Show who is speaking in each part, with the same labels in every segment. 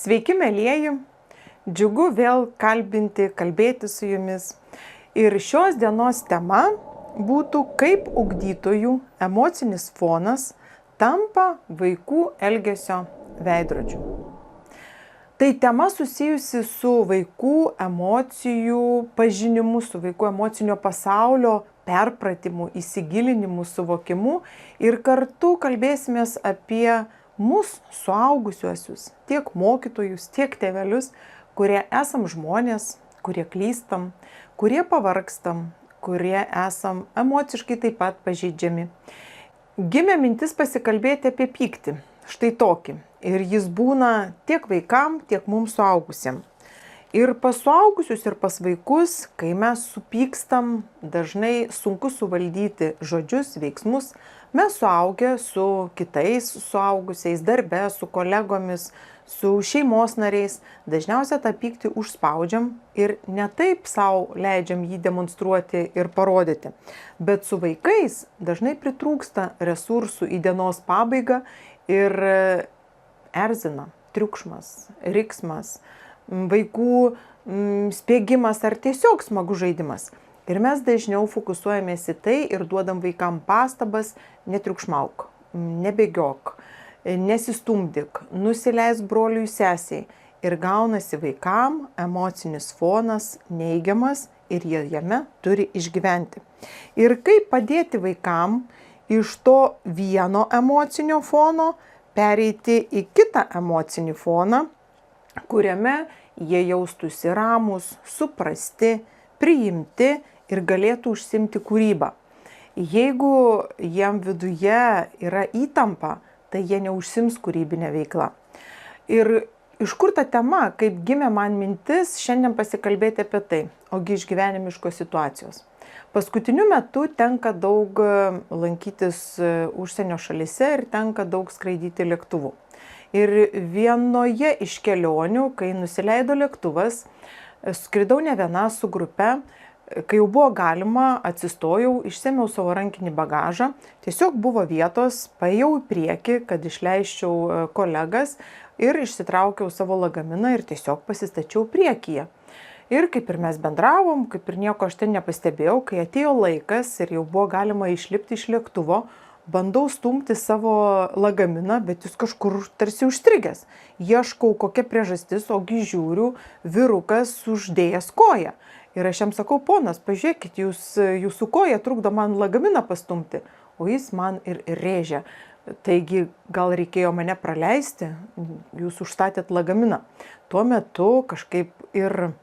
Speaker 1: Sveiki, mielieji! Džiugu vėl kalbėti su jumis. Ir šios dienos tema būtų, kaip ugdytojų emocinis fonas tampa vaikų elgesio veidrodžiu. Tai tema susijusi su vaikų emocijų pažinimu, su vaikų emocinio pasaulio perpratimu, įsigilinimu, suvokimu ir kartu kalbėsimės apie mus suaugusiuosius, tiek mokytojus, tiek tėvelius, kurie esam žmonės, kurie klystam, kurie pavargstam, kurie esam emociškai taip pat pažeidžiami. Gimė mintis pasikalbėti apie pyktį, štai tokį. Ir jis būna tiek vaikam, tiek mums suaugusiem. Ir pas suaugusius, ir pas vaikus, kai mes supykstam, dažnai sunku suvaldyti žodžius, veiksmus. Mes suaugę su kitais suaugusiais, darbe, su kolegomis, su šeimos nariais, dažniausiai tą pyktį užspaudžiam ir ne taip savo leidžiam jį demonstruoti ir parodyti. Bet su vaikais dažnai pritrūksta resursų į dienos pabaigą ir erzina triukšmas, riksmas, vaikų spiegimas ar tiesiog smagus žaidimas. Ir mes dažniau fokusuojamės į tai ir duodam vaikam pastabas: netriukšmauk, nebėgiok, nesistumdyk, nusileisk broliui sesiai. Ir gaunasi vaikam emocinis fonas neigiamas ir jie jame turi išgyventi. Ir kaip padėti vaikam iš to vieno emocinio fono pereiti į kitą emocinį foną, kuriame jie jaustųsi ramūs, suprasti, priimti ir galėtų užsiimti kūrybą. Jeigu jiem viduje yra įtampa, tai jie neužsiims kūrybinę veiklą. Ir iš kur ta tema, kaip gimė man mintis šiandien pasikalbėti apie tai, ogi iš gyvenimiškos situacijos. Paskutiniu metu tenka daug lankytis užsienio šalyse ir tenka daug skraidyti lėktuvu. Ir vienoje iš kelionių, kai nusileido lėktuvas, skridau ne viena su grupe. Kai jau buvo galima, atsistojau, išsėmiau savo rankinį bagažą, tiesiog buvo vietos, paėjau į priekį, kad išleisčiau kolegas ir išsitraukiau savo lagaminą ir tiesiog pasistačiau priekyje. Ir kaip ir mes bendravom, kaip ir nieko aš ten nepastebėjau, kai atėjo laikas ir jau buvo galima išlipti iš lėktuvo, bandau stumti savo lagaminą, bet jis kažkur tarsi užstrigęs. Ieškau, kokia priežastis, ogi žiūriu, vyrukas uždėjęs koją. Ir aš jam sakau: ponas, pažiūrėkit, jūsų koja trukdo man lagaminą pastumti, o jis man ir rėžia. Taigi gal reikėjo mane praleisti, jūs užstatėt lagaminą. Tuo metu kažkaip ir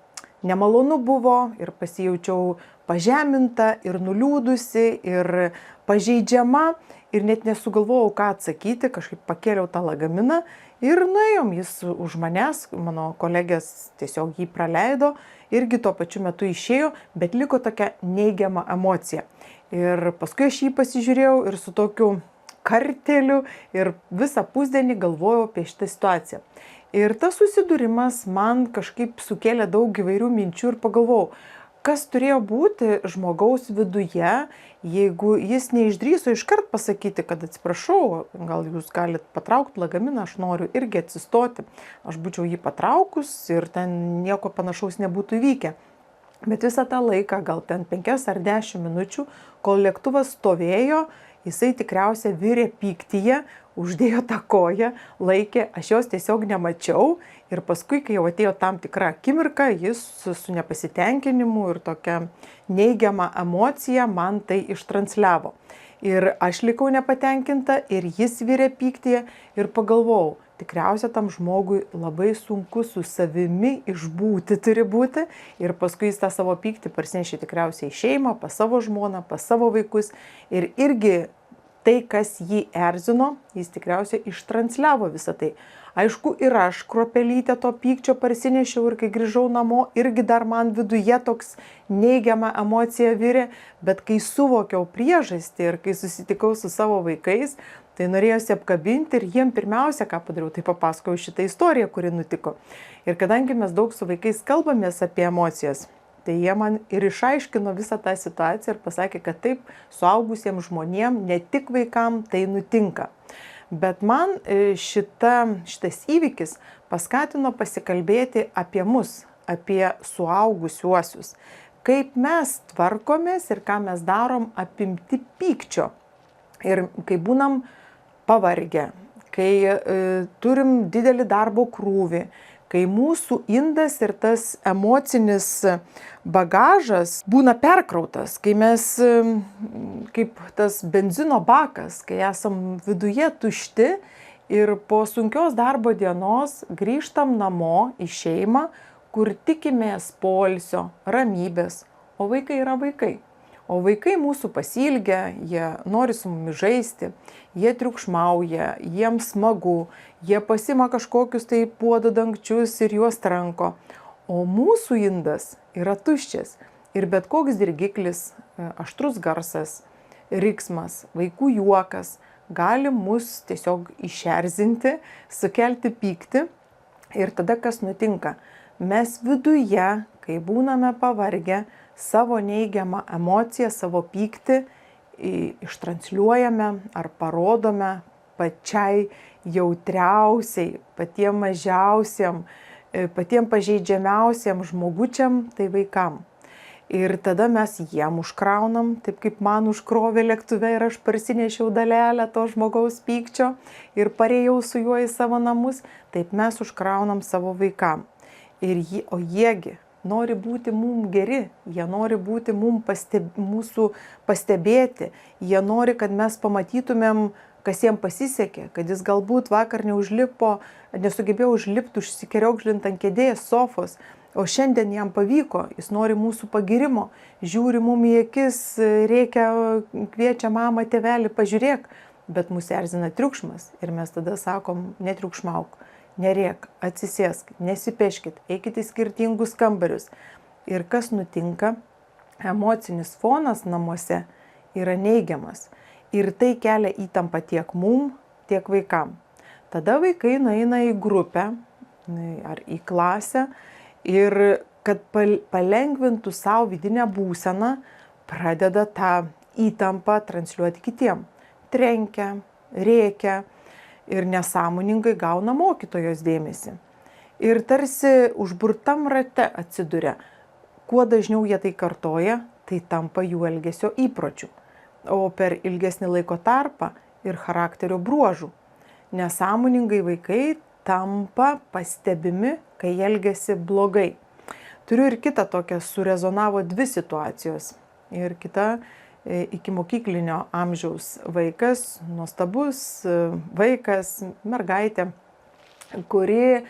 Speaker 1: nemalonu buvo, ir pasijaučiau pažeminta, ir nuliūdusi, ir pažeidžiama, ir net nesugalvojau, ką atsakyti, kažkaip pakėliau tą lagaminą ir nuėjom, jis už manęs, mano kolegės tiesiog jį praleido, irgi tuo pačiu metu išėjo, bet liko tokia neigiama emocija. Ir paskui aš jį pasižiūrėjau ir su tokiu karteliu ir visą pusdienį galvojau apie šitą situaciją. Ir tas susidūrimas man kažkaip sukėlė daug įvairių minčių ir pagalvojau, kas turėjo būti žmogaus viduje, jeigu jis neišdrįso iškart pasakyti, kad atsiprašau, gal jūs galite patraukti lagaminą, aš noriu irgi atsistoti. Aš būčiau jį patraukus ir ten nieko panašaus nebūtų įvykę. Bet visą tą laiką, gal ten 5 ar 10 minučių, kol lėktuvas stovėjo, jisai tikriausiai virė pyktyje, uždėjo tą koją, laikė, aš jos tiesiog nemačiau. Ir paskui, kai jau atėjo tam tikra akimirka, jis su nepasitenkinimu ir tokia neigiama emocija man tai ištransliavo. Ir aš likau nepatenkinta ir jis virė pyktyje ir pagalvojau, tikriausiai tam žmogui labai sunku su savimi išbūti turi būti. Ir paskui jis tą savo pyktį parsinešė tikriausiai į šeimą, pas savo žmoną, pas savo vaikus. Ir irgi tai, kas jį erzino, jis tikriausiai ištransliavo visą tai. Aišku, ir aš kruopelytę to pykčio parsinešiau ir kai grįžau namo, irgi dar man viduje toks neigiama emocija virė, bet kai suvokiau priežastį ir kai susitikau su savo vaikais, tai norėjosi apkabinti ir jiem pirmiausia, ką padariau, tai papasakojau šitą istoriją, kuri nutiko. Ir kadangi mes daug su vaikais kalbamės apie emocijas, tai jie man ir išaiškino visą tą situaciją ir pasakė, kad taip, suaugusiems žmonėms, ne tik vaikam, tai nutinka. Bet man šitas įvykis paskatino pasikalbėti apie mus, apie suaugusiuosius, kaip mes tvarkomės ir ką mes darom apimti pykčio. Ir kai būnam pavargę, kai turim didelį darbo krūvį, kai mūsų indas ir tas emocinis bagažas būna perkrautas, kai mes kaip tas benzino bakas, kai esam viduje tušti ir po sunkios darbo dienos grįžtam namo į šeimą, kur tikimės poilsio, ramybės, o vaikai yra vaikai. O vaikai mūsų pasiilgia, jie nori su mumis žaisti, jie triukšmauja, jiems smagu, jie pasima kažkokius tai puodų dangčius ir juos tranko. O mūsų indas yra tuščias ir bet koks dirgiklis, aštrus garsas, riksmas, vaikų juokas gali mus tiesiog išerzinti, sukelti pyktį. Ir tada kas nutinka? Mes viduje, kai būname pavargę, savo neigiamą emociją, savo pyktį ištransliuojame ar parodome pačiai jautriausiai, patiem mažiausiam, patiem pažeidžiamiausiam žmogučiam, tai vaikam. Ir tada mes jiem užkraunam, taip kaip man užkrovė lėktuve ir aš parsinešiau dalelę to žmogaus pykčio ir parėjau su juo į savo namus, taip mes užkraunam savo vaikam. O jiegi nori būti mum geri, jie nori būti mūsų pastebėti, jie nori, kad mes pamatytumėm, kas jiem pasisekė, kad jis galbūt vakar nesugebėjo užlipti užsikeriokžlint ant kėdės, sofos, o šiandien jam pavyko, jis nori mūsų pagirimo, žiūri mum į akis, rėkia, kviečia mamą, tėvelį, pažiūrėk, bet mus erzina triukšmas ir mes tada sakom, netriukšmauk. Nerėk, atsisėsk, nesipeškit, eikit į skirtingus kambarius. Ir kas nutinka? Emocinis fonas namuose yra neigiamas. Ir tai kelia įtampą tiek mum, tiek vaikam. Tada vaikai nueina į grupę ar į klasę ir kad palengvintų savo vidinę būseną, pradeda tą įtampą transliuoti kitiem. Trenkia, rėkia. Ir nesąmoningai gauna mokytojos dėmesį. Ir tarsi užburtam rate atsiduria. Kuo dažniau jie tai kartoja, tai tampa jų elgesio įpročių. O per ilgesnį laiko tarpą ir charakterio bruožų. Nesąmoningai vaikai tampa pastebimi, kai elgiasi blogai. Turiu ir kitą tokią, surezonavo dvi situacijos. Ir kita iki mokyklinio amžiaus vaikas, nuostabus vaikas, mergaitė, kuri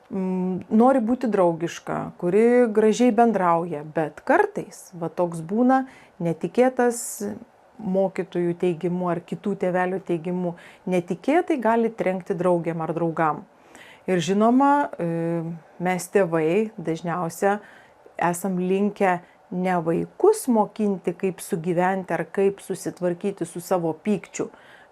Speaker 1: nori būti draugiška, kuri gražiai bendrauja, bet kartais toks būna netikėtas mokytojų teigimu ar kitų tėvelių teigimu, netikėtai gali trenkti draugėm ar draugam. Ir žinoma, mes tėvai dažniausia esam linkę ne vaikus mokinti, kaip sugyventi ar kaip susitvarkyti su savo pykčiu,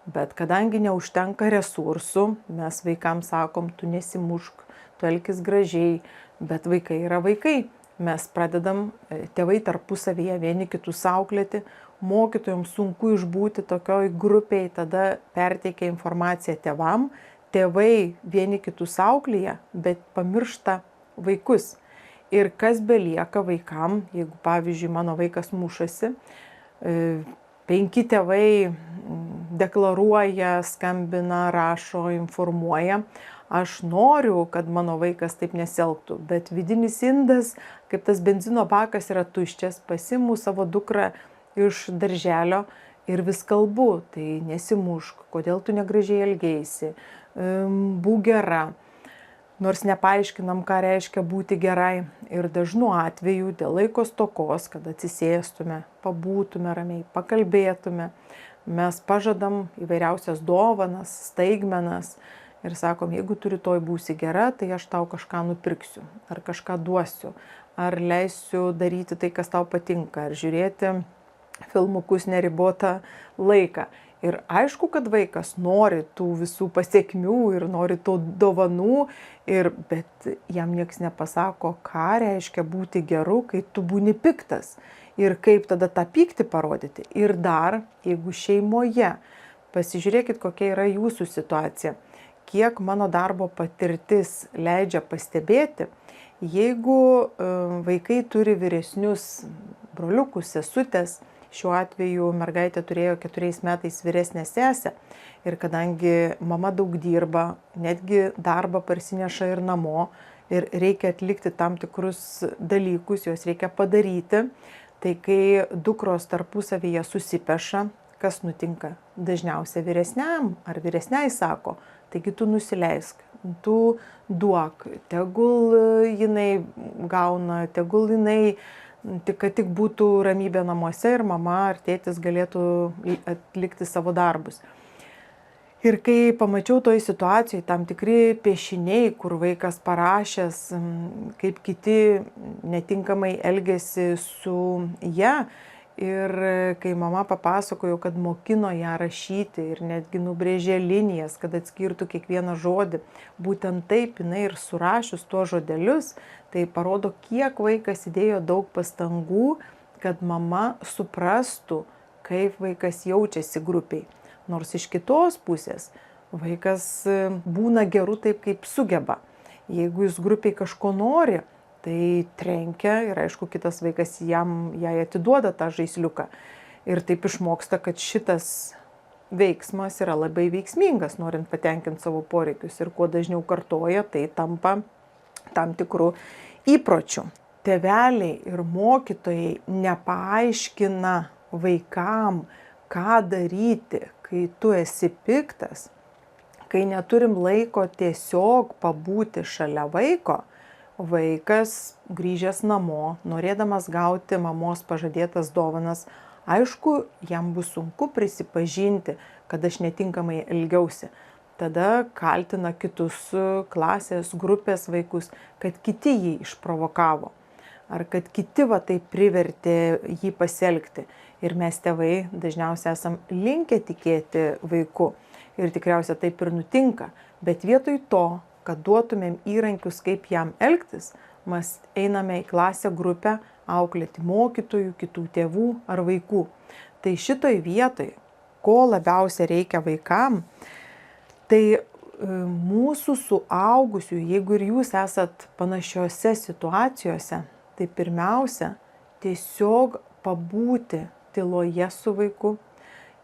Speaker 1: bet kadangi neužtenka resursų, mes vaikams sakom, tu nesimušk, tu elkis gražiai, bet vaikai yra vaikai. Mes pradedam tėvai tarpusavyje vieni kitus auklėti, mokytojams sunku išbūti tokioj grupiai, tada perteikia informaciją tėvam, tėvai vieni kitus auklėja, bet pamiršta vaikus. Ir kas belieka vaikam, jeigu pavyzdžiui mano vaikas mušasi, 5 tėvai deklaruoja, skambina, rašo, informuoja, aš noriu, kad mano vaikas taip nesielgtų, bet vidinis indas, kaip tas benzino bakas yra tuščias, pasiimu savo dukrą iš darželio ir vis kalbu, tai nesimušk, kodėl tu negražiai elgeisi, būk gera. Nors nepaaiškinam, ką reiškia būti gerai. Ir dažnu atveju dėl laiko stokos, kad atsisėstume, pabūtume ramiai, pakalbėtume, mes pažadam įvairiausias dovanas, staigmenas ir sakom, jeigu tu rytoj būsi gera, tai aš tau kažką nupirksiu, ar kažką duosiu, ar leisiu daryti tai, kas tau patinka, ar žiūrėti filmukus neribotą laiką. Ir aišku, kad vaikas nori tų visų pasiekmių ir nori tų dovanų, bet jam nieks nepasako, ką reiškia būti geru, kai tu būni piktas. Ir kaip tada tą pyktį parodyti. Ir dar, jeigu šeimoje Pasižiūrėkit, kokia yra jūsų situacija. Kiek mano darbo patirtis leidžia pastebėti, jeigu vaikai turi vyresnius broliukus, sesutės, šiuo atveju mergaitė turėjo 4 metais vyresnę sesę ir kadangi mama daug dirba, netgi darbą parsineša ir namo ir reikia atlikti tam tikrus dalykus, juos reikia padaryti, tai kai dukros tarpusavyje susipeša, kas nutinka? Dažniausiai vyresniam ar vyresniai sako, taigi tu nusileisk, tu duok, tegul jinai gauna, tegul jinai, kad tik būtų ramybė namuose ir mama ar tėtis galėtų atlikti savo darbus. Ir kai pamačiau toj situacijai tam tikri piešiniai, kur vaikas parašęs, kaip kiti netinkamai elgėsi su ja, ir kai mama papasakojo, kad mokino ją rašyti ir netgi nubrėžė linijas, kad atskirtų kiekvieną žodį, būtent taip jinai ir surašius tuos žodelius, tai parodo, kiek vaikas įdėjo daug pastangų, kad mama suprastų, kaip vaikas jaučiasi grupiai. Nors iš kitos pusės vaikas būna geru taip, kaip sugeba. Jeigu jis grupiai kažko nori, tai trenkia ir aišku, kitas vaikas jai atiduoda tą žaisliuką. Ir taip išmoksta, kad šitas veiksmas yra labai veiksmingas, norint patenkinti savo poreikius. Ir kuo dažniau kartoja, tai tampa tam tikrų įpročių. Tėveliai ir mokytojai nepaaiškina vaikam, ką daryti, kai tu esi piktas, kai neturim laiko tiesiog pabūti šalia vaiko. Vaikas grįžęs namo, norėdamas gauti mamos pažadėtas dovanas, aišku, jam bus sunku prisipažinti, kad aš netinkamai elgiausi. Tada kaltina kitus klasės, grupės vaikus, kad kiti jį išprovokavo. Ar kad kiti taip privertė jį pasielgti. Ir mes tėvai dažniausiai esam linkę tikėti vaiku. Ir tikriausiai taip ir nutinka. Bet vietoj to, kad duotumėm įrankius, kaip jam elgtis, mes einame į klasę grupę auklėti mokytojų, kitų tėvų ar vaikų. Tai šitoj vietoj, ko labiausiai reikia vaikam, tai mūsų suaugusių, jeigu ir jūs esat panašiose situacijose, tai pirmiausia, tiesiog pabūti tyloje su vaiku,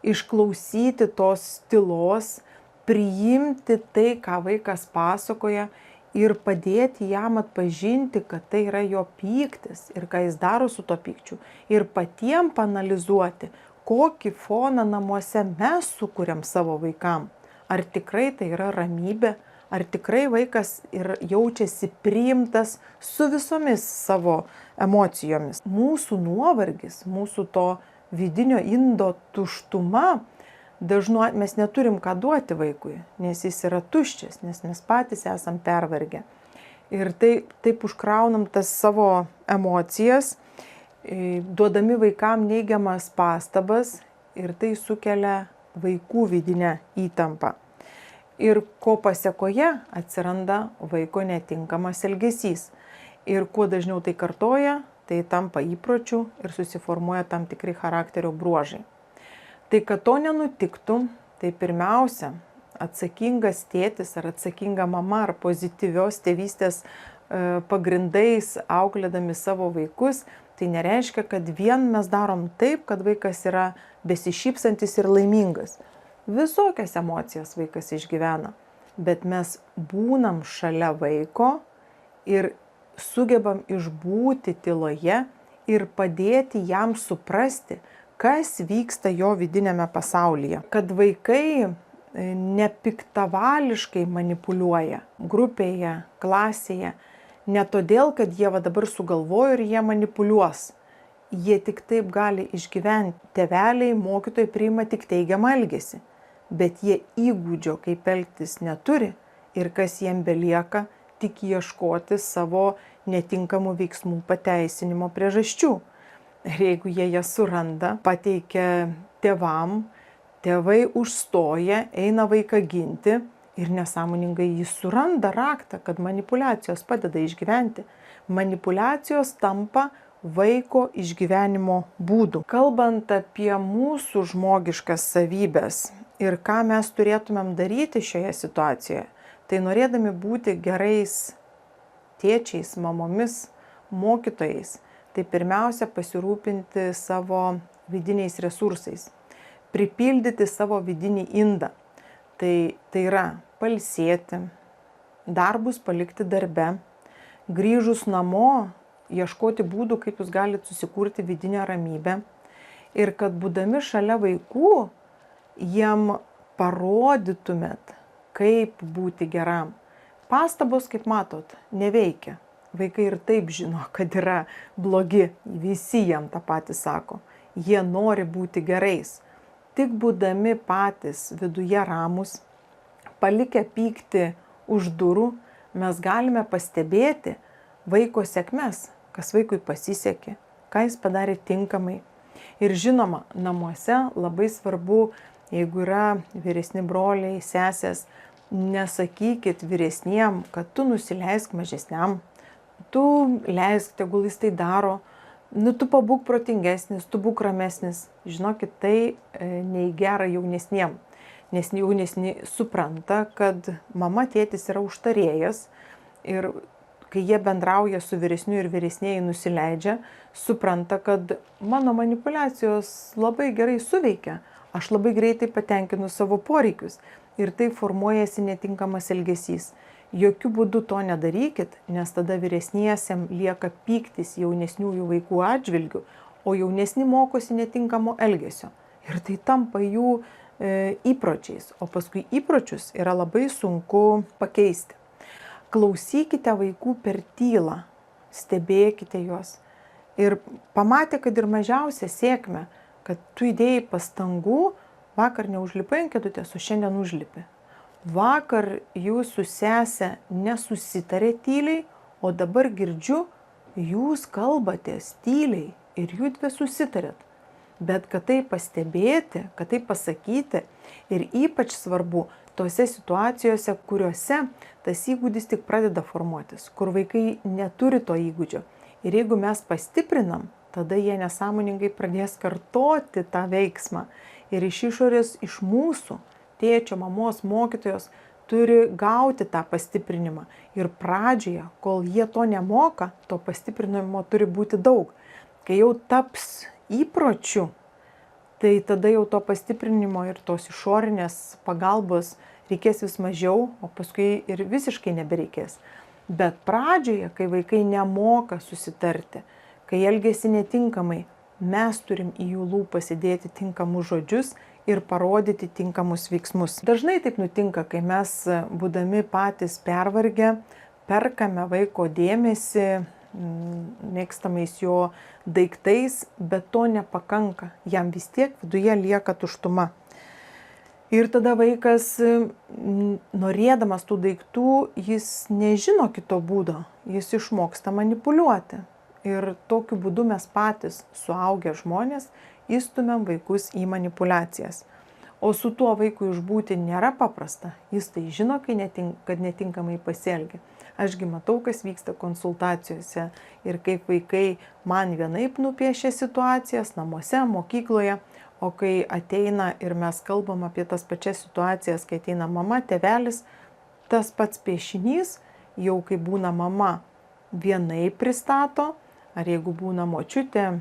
Speaker 1: išklausyti tos tylos, priimti tai, ką vaikas pasakoja ir padėti jam atpažinti, kad tai yra jo pyktis ir ką jis daro su to pykčiu. Ir patiem paanalizuoti, kokį foną namuose mes sukuriam savo vaikam. Ar tikrai tai yra ramybė, ar tikrai vaikas ir jaučiasi priimtas su visomis savo emocijomis. Mūsų nuovargis, mūsų to vidinio indo tuštuma, dažnu atveju mes neturim ką duoti vaikui, nes jis yra tuščias, nes mes patys esam pervargę. Ir taip užkraunam tas savo emocijas, duodami vaikam neigiamas pastabas ir tai sukelia vaikų vidinę įtampą. Ir ko pasekoje atsiranda vaiko netinkamas elgesys. Ir kuo dažniau tai kartoja, tai tampa įpročiu ir susiformuoja tam tikri charakterio bruožai. Tai kad to nenutiktų, tai pirmiausia, atsakingas tėtis ar atsakinga mama ar pozityvios tėvystės pagrindais auklėdami savo vaikus, tai nereiškia, kad vien mes darom taip, kad vaikas yra besišypsantis ir laimingas. Visokias emocijas vaikas išgyvena, bet mes būnam šalia vaiko ir sugebam išbūti tyloje ir padėti jam suprasti, kas vyksta jo vidinėme pasaulyje. Kad vaikai nepiktavališkai manipuliuoja grupėje, klasėje, ne todėl, kad jie dabar sugalvojo ir jie manipuliuos. Jie tik taip gali išgyventi. Tėveliai, mokytojai priima tik teigiamą elgesį, bet jie įgūdžio, kaip elgtis neturi ir kas jiem belieka, tik ieškoti savo netinkamų veiksmų pateisinimo priežasčių. Ir jeigu jie jas suranda, pateikia tėvam, tėvai užstoja, eina vaiką ginti ir nesąmoningai jis suranda raktą, kad manipuliacijos padeda išgyventi. Manipuliacijos tampa vaiko išgyvenimo būdu. Kalbant apie mūsų žmogiškas savybės Ir ką mes turėtumėm daryti šioje situacijoje, tai norėdami būti gerais tėčiais, mamomis, mokytojais, tai pirmiausia pasirūpinti savo vidiniais resursais, pripildyti savo vidinį indą. Tai yra pailsėti, darbus palikti darbe, grįžus namo, ieškoti būdų, kaip jūs galite susikurti vidinę ramybę. Ir kad būdami šalia vaikų, jiem parodytumėt, kaip būti geram. Pastabos, kaip matot, neveikia. Vaikai ir taip žino, kad yra blogi. Visi jam tą patį sako. Jie nori būti gerais. Tik būdami patys viduje ramus, palikę pykti už durų, mes galime pastebėti vaiko sėkmes, kas vaikui pasisekė, ką jis padarė tinkamai. Ir žinoma, namuose labai svarbu, jeigu yra vyresni broliai, sesės, nesakykit vyresniem, kad tu nusileisk mažesniam, tu leisk, tegul jis tai daro, tu pabūk protingesnis, tu būk ramesnis. Žinokit, tai nei gera jaunesniem, nes jaunesni supranta, kad mama, tėtis yra užtarėjas ir kai jie bendrauja su vyresniu ir vyresnieji nusileidžia, supranta, kad mano manipulacijos labai gerai suveikia, aš labai greitai patenkinu savo poreikius ir tai formuojasi netinkamas elgesys. Jokių būdų to nedarykit, nes tada vyresniesiem lieka pyktis jaunesniųjų vaikų atžvilgių, o jaunesni mokosi netinkamo elgesio. Ir tai tampa jų įpročiais, o paskui įpročius yra labai sunku pakeisti. Klausykite vaikų per tylą, stebėkite juos. Ir pamatė, kad ir mažiausia sėkmė, kad tu įdėjai pastangų, vakar neužlipai ant kėdutės, o šiandien užlipi. Vakar jūs su sese nesusitarė tyliai, o dabar girdžiu, jūs kalbatės tyliai ir jūs dvi susitarėt. Bet kad tai pastebėti, kad tai pasakyti ir ypač svarbu tose situacijose, kuriuose tas įgūdis tik pradeda formuotis, kur vaikai neturi to įgūdžio. Ir jeigu mes pastiprinam, tada jie nesąmoningai pradės kartoti tą veiksmą. Ir iš išorės, iš mūsų, tėčio, mamos, mokytojos, turi gauti tą pastiprinimą. Ir pradžioje, kol jie to nemoka, to pastiprinimo turi būti daug. Kai jau taps įpročiu, tai tada jau to pastiprinimo ir tos išorinės pagalbos reikės vis mažiau, o paskui ir visiškai nebereikės. Bet pradžioje, kai vaikai nemoka susitarti, kai elgiasi netinkamai, mes turim į jų lūpas įdėti tinkamus žodžius ir parodyti tinkamus veiksmus. Dažnai taip nutinka, kai mes, būdami patys pervargę, perkame vaiko dėmesį, mėgstamais jo daiktais, bet to nepakanka. Jam vis tiek viduje lieka tuštuma. Ir tada vaikas, norėdamas tų daiktų, jis nežino kito būdo, jis išmoksta manipuliuoti. Ir tokiu būdu mes patys, suaugę žmonės, įstumiam vaikus į manipulacijas. O su tuo vaiku išbūti nėra paprasta. Jis tai žino, kad netinkamai pasielgia. Ašgi matau, kas vyksta konsultacijose ir kaip vaikai man vienaip nupiešia situacijas namuose, mokykloje, o kai ateina ir mes kalbam apie tas pačias situacijas, kai ateina mama, tėvelis, tas pats piešinys, jau kai būna mama vienaip pristato, ar jeigu būna močiutė,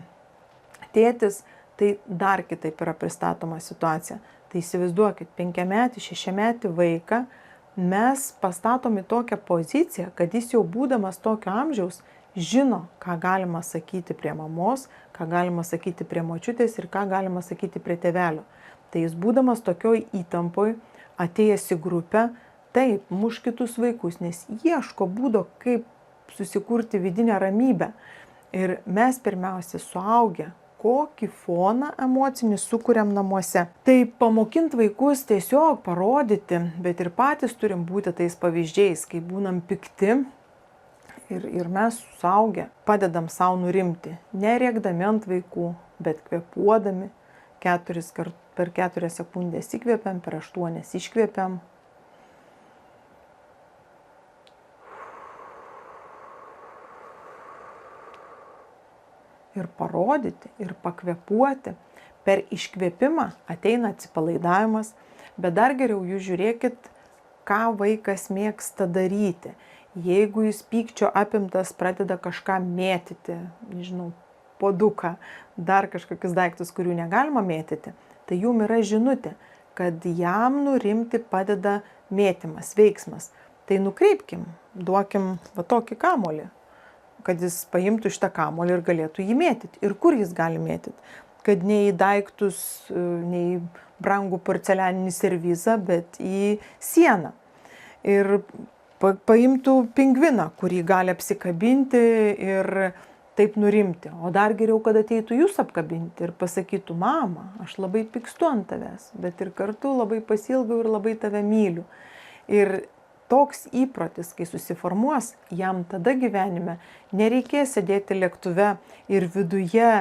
Speaker 1: tėtis, tai dar kitaip yra pristatoma situacija. Tai įsivaizduokit, 5-metį, 6-metį vaiką mes pastatom į tokią poziciją, kad jis jau būdamas tokio amžiaus žino, ką galima sakyti prie mamos, ką galima sakyti prie močiutės ir ką galima sakyti prie tėvelio. Tai jis būdamas tokioj įtampoj, atėjęs į grupę, taip, muš kitus vaikus, nes ieško būdo, kaip susikurti vidinę ramybę. Ir mes pirmiausia suaugę, kokį foną emocinį sukuriam namuose. Tai pamokint vaikus tiesiog parodyti, bet ir patys turim būti tais pavyzdžiais, kai būnam pikti ir mes suaugę padedam savo nurimti, nerėkdami ant vaikų, bet kvėpuodami, per 4 sekundės įkvėpiam, per 8 iškvėpiam. Ir parodyti, ir pakvėpuoti. Per iškvėpimą ateina atsipalaidavimas, Bet dar geriau jūs žiūrėkit, ką vaikas mėgsta daryti. Jeigu jis pykčio apimtas pradeda kažką mėtyti, nežinau, puoduką, dar kažkokius daiktus, kurių negalima mėtyti, tai jum yra žinutė, kad jam nurimti padeda mėtymas, veiksmas. Tai nukreipkim, duokim va tokį kamuolį, kad jis paimtų šitą kamuolį ir galėtų jį mėtyti. Ir kur jis gali mėtyti? Kad ne į daiktus, ne į brangų porcelianinį servizą, bet į sieną. Ir paimtų pingviną, kurį gali apsikabinti ir taip nurimti. O dar geriau, kad ateitų jūs apkabinti ir pasakytų, mama, aš labai pykstu ant tavęs, bet ir kartu labai pasilgau ir labai tave myliu. Ir toks įprotis, kai susiformuos, jam tada gyvenime nereikės sėdėti lėktuve ir viduje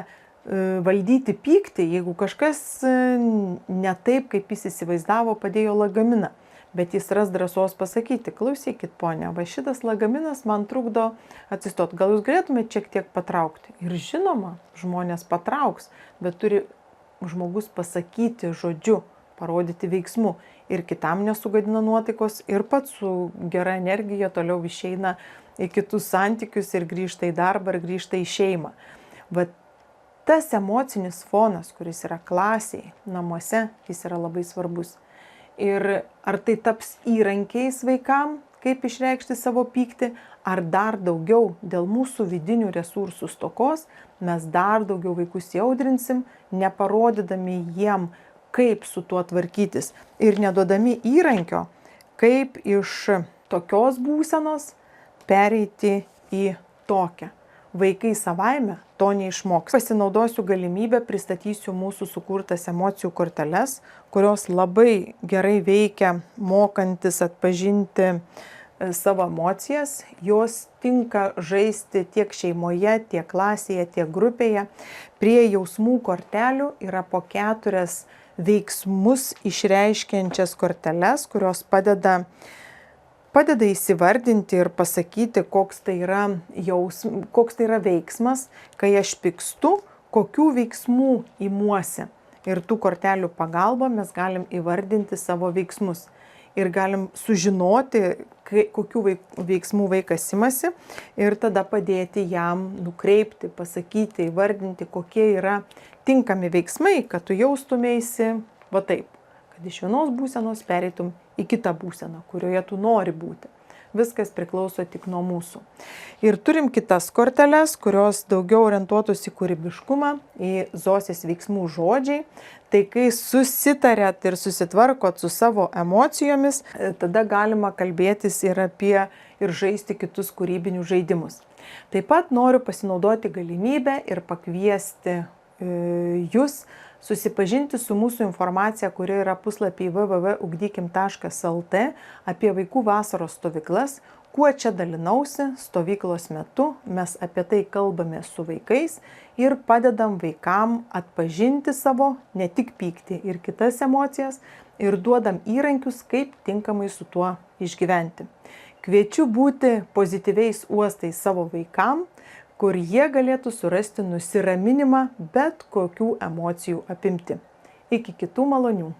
Speaker 1: valdyti pyktį, jeigu kažkas ne taip, kaip jis įsivaizdavo, padėjo lagaminą. Bet jis ras drąsos pasakyti, klausykit, ponia, va šitas lagaminas man trukdo atsistot, gal jūs galėtumėte šiek tiek patraukti. Ir žinoma, žmonės patrauks, bet turi žmogus pasakyti žodžiu, parodyti veiksmu. Ir kitam nesugadina nuotaikos, ir pats su gera energija toliau išeina į kitus santykius ir grįžta į darbą, ir grįžta į šeimą. Va tas emocinis fonas, kuris yra klasėje, namuose, jis yra labai svarbus. Ir ar tai taps įrankiais vaikam, kaip išreikšti savo pyktį, ar dar daugiau dėl mūsų vidinių resursų stokos, mes dar daugiau vaikus jaudrinsim, neparodydami jiem, kaip su tuo tvarkytis ir neduodami įrankio, kaip iš tokios būsenos pereiti į tokią. Vaikai savaime to neišmoks. Pasinaudosiu galimybę, pristatysiu mūsų sukurtas emocijų korteles, kurios labai gerai veikia mokantis atpažinti savo emocijas. Jos tinka žaisti tiek šeimoje, tiek klasėje, tiek grupėje. Prie jausmų kortelių yra po 4 veiksmus išreiškiančias korteles, kurios padeda įsivardinti ir pasakyti, koks tai yra veiksmas, kai aš pykstu, kokių veiksmų imuosi. Ir tų kortelių pagalba mes galim įvardinti savo veiksmus. Ir galim sužinoti, kokių veiksmų vaikas imasi ir tada padėti jam nukreipti, pasakyti, įvardinti, kokie yra tinkami veiksmai, kad tu jaustumėsi va taip. Kad iš vienos būsenos pereitum į kitą būseną, kurioje tu nori būti. Viskas priklauso tik nuo mūsų. Ir turim kitas korteles, kurios daugiau orientuotus į kūrybiškumą, į Zosės veiksmų žodžiai. Tai kai susitarėt ir susitvarkot su savo emocijomis, tada galima kalbėtis ir žaisti kitus kūrybinius žaidimus. Taip pat noriu pasinaudoti galimybę ir pakviesti jūs susipažinti su mūsų informacija, kuri yra puslapyje www.ugdykim.lt apie vaikų vasaros stovyklas. Kuo čia dalinausi stovyklos metu, mes apie tai kalbame su vaikais ir padedam vaikam atpažinti savo ne tik pyktį ir kitas emocijas ir duodam įrankius, kaip tinkamai su tuo išgyventi. Kviečiu būti pozityviais uostais savo vaikam, kur jie galėtų surasti nusiraminimą bet kokių emocijų apimti. Iki kitų malonių.